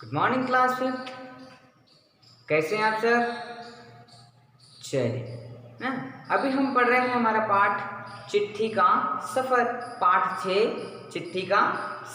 Good morning class fifth. कैसे हैं आप सब? चलिए ना, अभी हम पढ़ रहे हैं हमारा पाठ चिट्ठी का सफ़र, पाठ 6 चिट्ठी का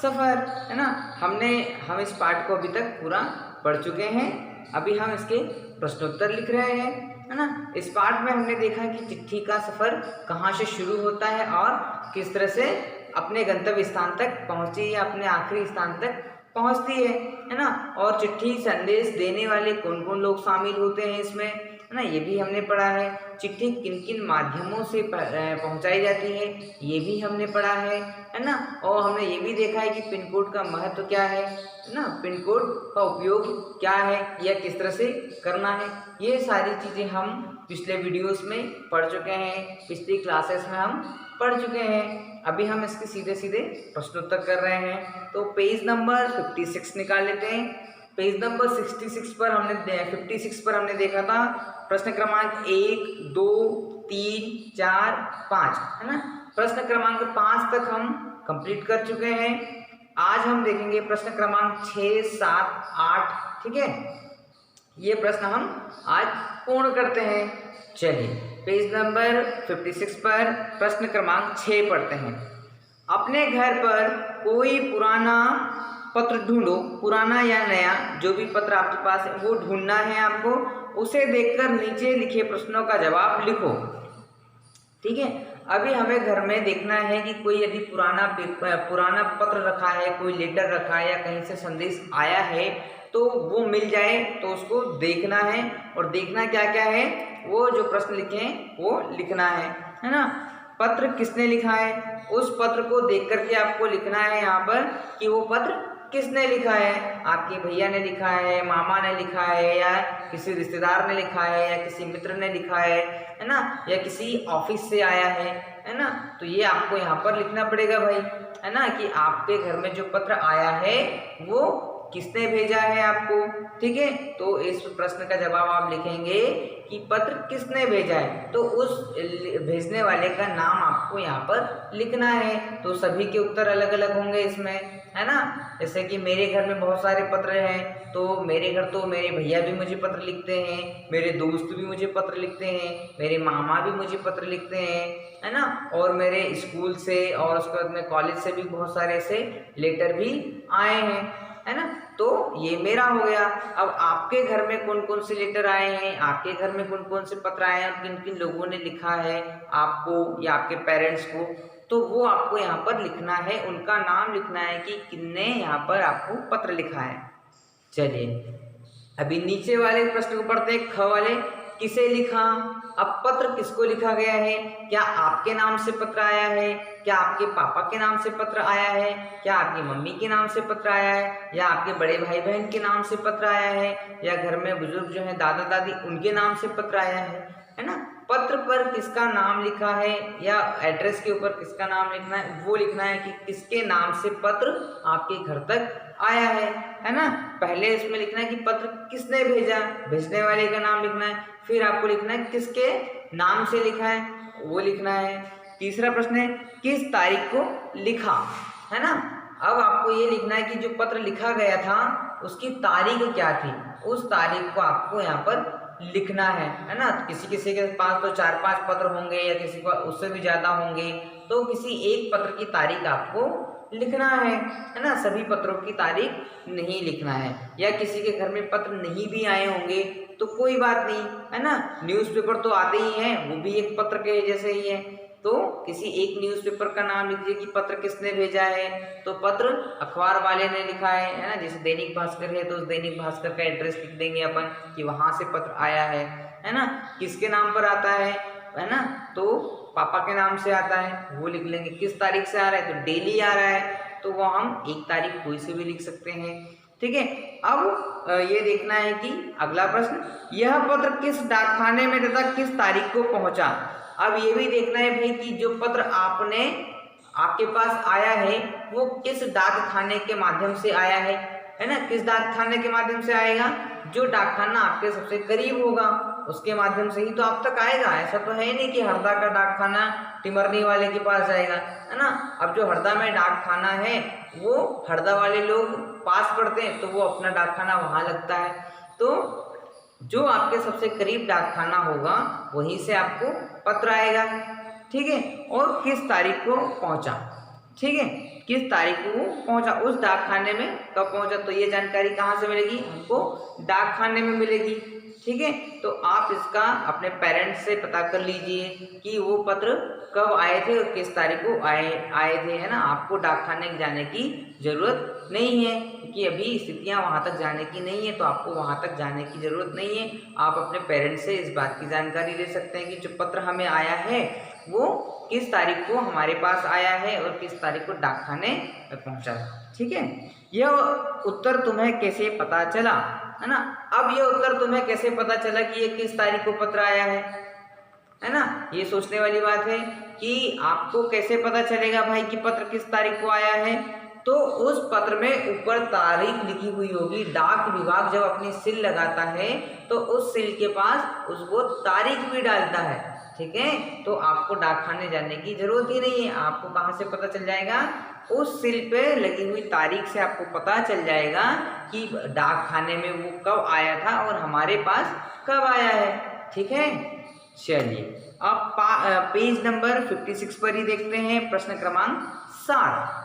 सफ़र, है ना। हम इस पाठ को अभी तक पूरा पढ़ चुके हैं। अभी हम इसके प्रश्नोत्तर लिख रहे हैं, है ना। इस पाठ में हमने देखा कि चिट्ठी का सफ़र कहाँ से शुरू होता है और किस तरह से अपने गंतव्य स्थान तक पहुँचती है, अपने आखिरी स्थान तक पहुँचती है ना। और चिट्ठी संदेश देने वाले कौन कौन लोग शामिल होते हैं इसमें, है ना, ये भी हमने पढ़ा है। चिट्ठी किन किन माध्यमों से पहुंचाई जाती है, ये भी हमने पढ़ा है ना। और हमने ये भी देखा है कि पिन कोड का महत्व क्या है ना, पिन कोड का उपयोग क्या है या किस तरह से करना है। ये सारी चीज़ें हम पिछले वीडियोस में पढ़ चुके हैं, पिछली क्लासेस में हम पढ़ चुके हैं। अभी हम इसके सीधे सीधे प्रश्नोत्तर कर रहे हैं। तो पेज नंबर 56 निकाल लेते हैं। पेज नंबर 56 पर हमने देखा था प्रश्न क्रमांक 1, 2, 3, 4, 5, है ना। प्रश्न क्रमांक 5 तक हम कंप्लीट कर चुके हैं। आज हम देखेंगे प्रश्न क्रमांक 6, 7, 8, ठीक है। ये प्रश्न हम आज पूर्ण करते हैं। चलिए पेज नंबर 56 पर प्रश्न क्रमांक 6 पढ़ते हैं। अपने घर पर कोई पुराना पत्र ढूंढो, पुराना या नया जो भी पत्र आपके पास है वो ढूंढना है आपको। उसे देखकर नीचे लिखे प्रश्नों का जवाब लिखो, ठीक है। अभी हमें घर में देखना है कि कोई यदि पुराना पत्र रखा है, कोई लेटर रखा है या कहीं से संदेश आया है तो वो मिल जाए तो उसको देखना है। और देखना क्या क्या है, वो जो प्रश्न लिखे हैं वो लिखना है ना। पत्र किसने लिखा है, उस पत्र को देख करके आपको लिखना है यहाँ पर कि वो पत्र किसने लिखा है। आपके भैया ने लिखा है, मामा ने लिखा है, या किसी रिश्तेदार ने लिखा है, या किसी मित्र ने लिखा है ना, या किसी ऑफिस से आया है ना। तो ये आपको यहाँ पर लिखना पड़ेगा भाई, है ना, कि आपके घर में जो पत्र आया है वो किसने भेजा है आपको, ठीक है। तो इस प्रश्न का जवाब आप लिखेंगे कि पत्र किसने भेजा है, तो उस भेजने वाले का नाम आपको यहाँ पर लिखना है। तो सभी के उत्तर अलग अलग होंगे इसमें, है ना। जैसे कि मेरे घर में बहुत सारे पत्र हैं, तो मेरे घर तो मेरे भैया भी मुझे पत्र लिखते हैं, मेरे दोस्त भी मुझे पत्र लिखते हैं, मेरे मामा भी मुझे पत्र लिखते हैं, है ना। और मेरे स्कूल से और उसके बाद में कॉलेज से भी बहुत सारे ऐसे लेटर भी आए हैं, है ना। तो ये मेरा हो गया। अब आपके घर में कौन कौन से लेटर आए हैं, आपके घर में कौन कौन से पत्र आए हैं और किन किन लोगों ने लिखा है आपको या आपके पेरेंट्स को, तो वो आपको यहाँ पर लिखना है, उनका नाम लिखना है कि किसने यहाँ पर आपको पत्र लिखा है। चलिए अभी नीचे वाले प्रश्न को पढ़ते हैं। ख वाले, किसे लिखा। अब पत्र किसको लिखा गया है, क्या आपके नाम से पत्र आया है, क्या आपके पापा के नाम से पत्र आया है, क्या आपकी मम्मी के नाम से पत्र आया है, या आपके बड़े भाई बहन के नाम से पत्र आया है, या घर में बुजुर्ग जो है दादा दादी उनके नाम से पत्र आया है ना। पत्र पर किसका नाम लिखा है या एड्रेस के ऊपर किसका नाम लिखना है, वो लिखना है कि किसके नाम से पत्र आपके घर तक आया है ना। पहले इसमें लिखना है कि पत्र किसने भेजा, भेजने वाले का नाम लिखना है, फिर आपको लिखना है किसके नाम से लिखा है वो लिखना है। तीसरा प्रश्न है किस तारीख को लिखा, है ना। अब आपको ये लिखना है कि जो पत्र लिखा गया था उसकी तारीख क्या थी, उस तारीख को आपको यहाँ पर लिखना है ना। किसी किसी के पास तो 4-5 पत्र होंगे या किसी को उससे भी ज़्यादा होंगे, तो किसी एक पत्र की तारीख आपको लिखना है ना। सभी पत्रों की तारीख नहीं लिखना है, या किसी के घर में पत्र नहीं भी आए होंगे तो कोई बात नहीं, है ना। न्यूज़पेपर तो आते ही हैं, वो भी एक पत्र के जैसे ही है। तो किसी एक न्यूज़पेपर का नाम लिखिए कि पत्र किसने भेजा है, तो पत्र अखबार वाले ने लिखा है ना। जैसे दैनिक भास्कर है तो उस दैनिक भास्कर का एड्रेस लिख देंगे अपन कि वहाँ से पत्र आया है ना। किसके नाम पर आता है ना, तो पापा के नाम से आता है, वो लिख लेंगे। किस तारीख से आ रहा है, तो डेली आ रहा है, तो वो हम एक तारीख कोई से भी लिख सकते हैं, ठीक है। अब ये देखना है कि अगला प्रश्न, यह पत्र किस डाकखाने में तथा किस तारीख को पहुंचा। अब ये भी देखना है भाई कि जो पत्र आपके पास आया है वो किस डाकखाने के माध्यम से आया है ना। किस डाकखाने के माध्यम से आएगा, जो डाकखाना आपके सबसे करीब होगा उसके माध्यम से ही तो आप तक आएगा। ऐसा तो है नहीं कि हरदा का डाकखाना टिमरनी वाले के पास जाएगा, है ना। अब जो हरदा में डाकखाना है वो हरदा वाले लोग पास पड़ते हैं तो वो अपना डाकखाना वहाँ लगता है। तो जो आपके सबसे करीब डाकखाना होगा वहीं से आपको पत्र आएगा, ठीक है। और किस तारीख को पहुँचा, ठीक है, किस तारीख को पहुँचा, उस डाकखाने में कब पहुँचा, तो ये जानकारी कहाँ से मिलेगी, हमको डाकखाने में मिलेगी, ठीक है। तो आप इसका अपने पेरेंट्स से पता कर लीजिए कि वो पत्र कब आए थे और किस तारीख को आए थे, है ना। आपको डाकखाने जाने की ज़रूरत नहीं है क्योंकि अभी स्थितियाँ वहाँ तक जाने की नहीं है, तो आपको वहाँ तक जाने की ज़रूरत नहीं है। आप अपने पेरेंट्स से इस बात की जानकारी ले सकते हैं कि जो पत्र हमें आया है वो किस तारीख को हमारे पास आया है और किस तारीख को डाकखाने में पहुँचा, ठीक है। यह उत्तर तुम्हें कैसे पता चला, है ना। अब ये उत्तर तुम्हें कैसे पता चला कि ये किस तारीख को पत्र आया है ना। ये सोचने वाली बात है कि आपको कैसे पता चलेगा भाई कि पत्र किस तारीख को आया है। तो उस पत्र में ऊपर तारीख लिखी हुई होगी। डाक विभाग जब अपनी सील लगाता है तो उस सील के पास उसको तारीख भी डालता है, ठीक है। तो आपको डाकखाने जाने की जरूरत ही नहीं है। आपको कहाँ से पता चल जाएगा, उस सील पे लगी हुई तारीख से आपको पता चल जाएगा कि डाकखाने में वो कब आया था और हमारे पास कब आया है, ठीक है। चलिए अब पेज नंबर 56 पर ही देखते हैं प्रश्न क्रमांक 7।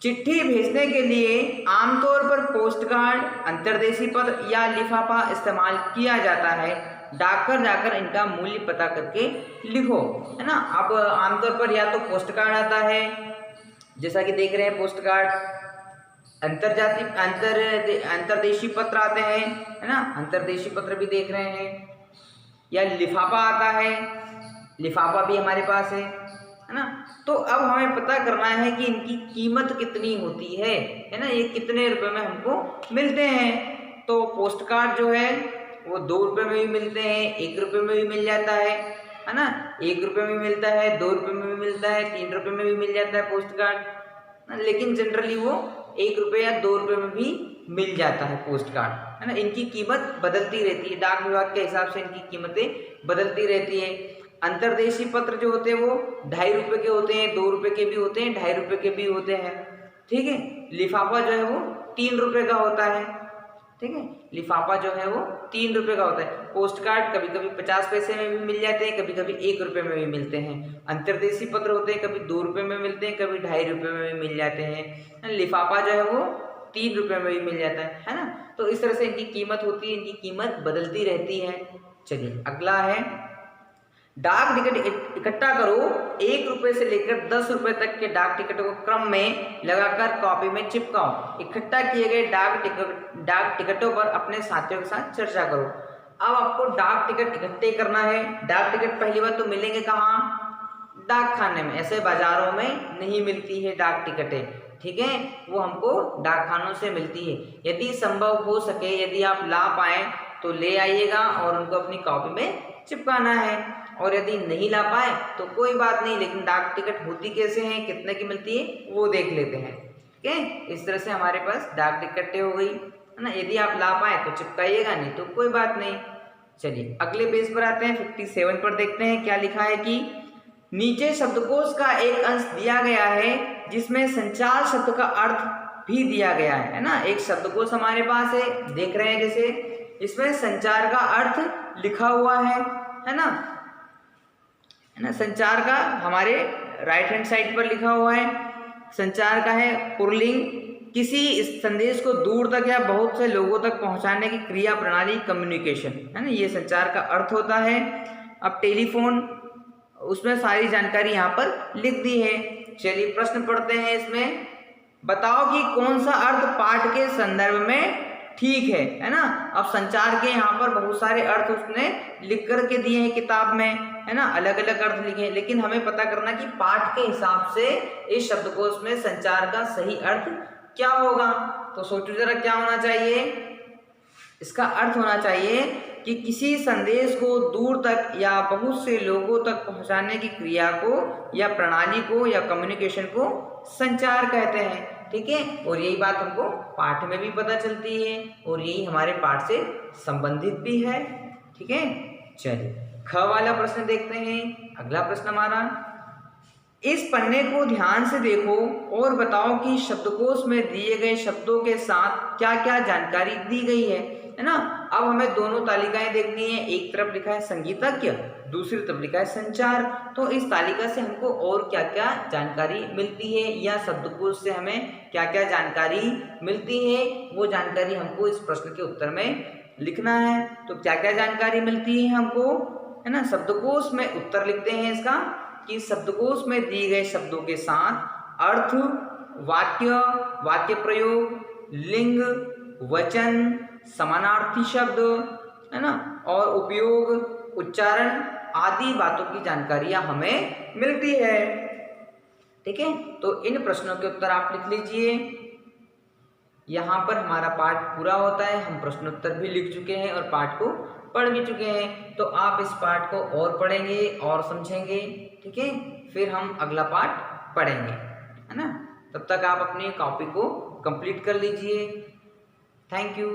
चिट्ठी भेजने के लिए आमतौर पर पोस्ट कार्ड, अंतर्देशीय पत्र या लिफाफा इस्तेमाल किया जाता है। डाकघर जाकर इनका मूल्य पता करके लिखो, है ना। अब आमतौर पर या तो पोस्ट कार्ड आता है, जैसा कि देख रहे हैं पोस्ट कार्ड, अंतर्देशीय पत्र आते हैं, है ना, अंतर्देशीय पत्र भी देख रहे हैं, या लिफाफा आता है, लिफाफा भी हमारे पास है ना। तो अब हमें पता करना है कि इनकी कीमत कितनी होती है ना, ये कितने रुपए में हमको मिलते हैं। तो पोस्ट कार्ड जो है वो 2 रुपये में भी मिलते हैं, 1 रुपये में भी मिल जाता है ना। 1 रुपये में मिलता है, 2 रुपये में भी मिलता है, 3 रुपये में भी मिल जाता है पोस्ट कार्ड, लेकिन जनरली वो 1 रुपये या 2 रुपये में भी मिल जाता है पोस्ट कार्ड, है ना। इनकी कीमत बदलती रहती है, डाक विभाग के हिसाब से इनकी कीमतें बदलती रहती है। अंतर्देशीय पत्र जो होते हैं वो 2.5 रुपये के होते हैं, 2 रुपये के भी होते हैं, 2.5 रुपये के भी होते हैं, ठीक है। लिफाफा जो है वो 3 रुपये का होता है, ठीक है। लिफाफा जो है वो 3 रुपये का होता है। पोस्ट कार्ड कभी कभी 50 पैसे में भी मिल जाते हैं, कभी कभी 1 रुपये में भी मिलते हैं। अंतर्देशीय पत्र होते हैं कभी 2 रुपये में मिलते हैं, कभी 2.5 रुपये में भी मिल जाते हैं। लिफाफा जो है वो 3 रुपये में भी मिल जाता है ना। तो इस तरह से इनकी कीमत होती है, इनकी कीमत बदलती रहती है। चलिए अगला है, डाक टिकट इकट्ठा करो। 1 रुपये से लेकर 10 रुपये तक के डाक टिकटों को क्रम में लगाकर कॉपी में चिपकाओ। इकट्ठा किए गए डाक टिकटों पर अपने साथियों के साथ चर्चा करो। अब आपको डाक टिकट इकट्ठे करना है। डाक टिकट पहली बात तो मिलेंगे कहाँ, डाक खाने में, ऐसे बाजारों में नहीं मिलती है डाक टिकटें, ठीक है। वो हमको डाक खानों से मिलती है। यदि संभव हो सके, यदि आप ला पाए तो ले आइएगा और उनको अपनी कॉपी में चिपकाना है। और यदि नहीं ला पाए तो कोई बात नहीं, लेकिन डाक टिकट होती कैसे हैं, कितने की मिलती है वो देख लेते हैं, ठीक है। इस तरह से हमारे पास डाक टिकटें हो गई, है ना। यदि आप ला पाए तो चिपकाइएगा, नहीं तो कोई बात नहीं। चलिए अगले पेज पर आते हैं, 57 पर देखते हैं क्या लिखा है कि नीचे शब्दकोश का एक अंश दिया गया है जिसमें संचार शब्द का अर्थ भी दिया गया है ना। एक शब्दकोश हमारे पास है, देख रहे हैं, जैसे इसमें संचार का अर्थ लिखा हुआ है ना। संचार का हमारे राइट हैंड साइड पर लिखा हुआ है। संचार का है पुरलिंग, किसी संदेश को दूर तक या बहुत से लोगों तक पहुंचाने की क्रिया प्रणाली, कम्युनिकेशन, है ना, ये संचार का अर्थ होता है। अब टेलीफोन, उसमें सारी जानकारी यहाँ पर लिख दी है। चलिए प्रश्न पढ़ते हैं इसमें, बताओ कि कौन सा अर्थ पाठ के संदर्भ में ठीक है ना। अब संचार के यहाँ पर बहुत सारे अर्थ उसने लिख करके दिए हैं किताब में, है ना, अलग अलग अर्थ लिखे हैं, लेकिन हमें पता करना कि पाठ के हिसाब से इस शब्दकोश में संचार का सही अर्थ क्या होगा। तो सोचो जरा क्या होना चाहिए, इसका अर्थ होना चाहिए कि किसी संदेश को दूर तक या बहुत से लोगों तक पहुंचाने की क्रिया को या प्रणाली को या कम्युनिकेशन को संचार कहते हैं, ठीक है। और यही बात हमको पाठ में भी पता चलती है और यही हमारे पाठ से संबंधित भी है, ठीक है। चलिए ख वाला प्रश्न देखते हैं। अगला प्रश्न हमारा, इस पन्ने को ध्यान से देखो और बताओ कि शब्दकोश में दिए गए शब्दों के साथ क्या क्या जानकारी दी गई है ना। अब हमें दोनों तालिकाएं देखनी है, एक तरफ लिखा है संगीतज्ञ, दूसरी तरफ लिखा है संचार। तो इस तालिका से हमको और क्या क्या जानकारी मिलती है या शब्दकोश से हमें क्या क्या जानकारी मिलती है, वो जानकारी हमको इस प्रश्न के उत्तर में लिखना है। तो क्या क्या जानकारी मिलती है हमको, है ना। शब्दकोश में उत्तर लिखते हैं इसका कि शब्दकोश में दिए गए शब्दों के साथ अर्थ, वाक्य, वाक्य प्रयोग, लिंग, वचन, समानार्थी शब्द, है ना, और उपयोग, उच्चारण आदि बातों की जानकारियां हमें मिलती है। ठीक है, तो इन प्रश्नों के उत्तर आप लिख लीजिए। यहाँ पर हमारा पाठ पूरा होता है, हम प्रश्नोत्तर भी लिख चुके हैं और पाठ को पढ़ भी चुके हैं। तो आप इस पाठ को और पढ़ेंगे और समझेंगे, ठीक है, फिर हम अगला पाठ पढ़ेंगे, है ना। तब तक आप अपनी कॉपी को कंप्लीट कर लीजिए। Thank you.